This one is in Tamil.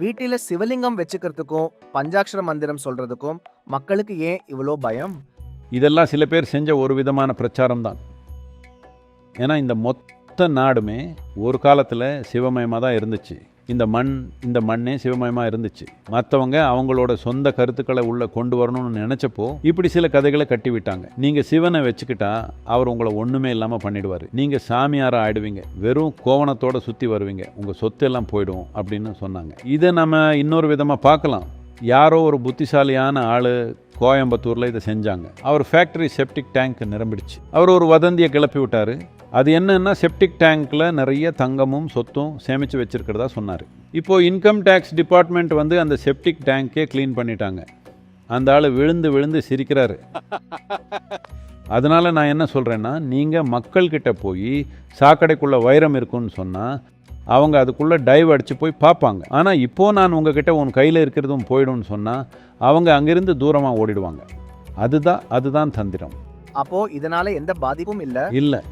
வீட்டில சிவலிங்கம் வச்சுக்கிறதுக்கும் பஞ்சாட்சர மந்திரம் சொல்றதுக்கும் மக்களுக்கு ஏன் இவ்வளோ பயம்? இதெல்லாம் சில பேர் செஞ்ச ஒரு விதமான பிரச்சாரம் தான். ஏன்னா இந்த மொத்த நாடுமே ஒரு காலத்தில் சிவமயமாக தான் இருந்துச்சு. இந்த மண்ணே சிவமயமாக இருந்துச்சு. மற்றவங்க அவங்களோட சொந்த கருத்துக்களை உள்ளே கொண்டு வரணும்னு நினச்சப்போ இப்படி சில கதைகளை கட்டி விட்டாங்க. நீங்கள் சிவனை வச்சுக்கிட்டா அவர் உங்களை ஒன்றுமே இல்லாமல் பண்ணிடுவார், நீங்கள் சாமியாராக ஆயிடுவீங்க, வெறும் கோவணத்தோடு சுற்றி வருவீங்க, உங்கள் சொத்து எல்லாம் போயிடும் அப்படின்னு சொன்னாங்க. இதை நம்ம இன்னொரு விதமாக பார்க்கலாம். யாரோ ஒரு புத்திசாலியான ஆள் கோயம்புத்தூரில் இதை செஞ்சாங்க. அவர் ஃபேக்ட்ரி செப்டிக் டேங்க் நிரம்பிடுச்சு. அவர் ஒரு வதந்தியை கிளப்பி விட்டார். அது என்னன்னா, செப்டிக் டேங்க்கில் நிறைய தங்கமும் சொத்தும் சேமித்து வச்சுருக்கிறதா சொன்னார். இப்போது இன்கம் டேக்ஸ் டிபார்ட்மெண்ட் வந்து அந்த செப்டிக் டேங்க்கே க்ளீன் பண்ணிட்டாங்க. அந்த ஆள் விழுந்து விழுந்து சிரிக்கிறாரு. அதனால் நான் என்ன சொல்கிறேன்னா, நீங்கள் மக்கள்கிட்ட போய் சாக்கடைக்குள்ளே வைரம் இருக்குன்னு சொன்னால் அவங்க அதுக்குள்ளே டைவ் அடித்து போய் பார்ப்பாங்க. ஆனால் இப்போது நான் உங்ககிட்ட உன் கையில் இருக்கிறதும் போயிடும்னு சொன்னால் அவங்க அங்கிருந்து தூரமாக ஓடிடுவாங்க. அதுதான் தந்திரம். அப்போ இதனால எந்த பாதிப்பும் இல்ல? இல்லை.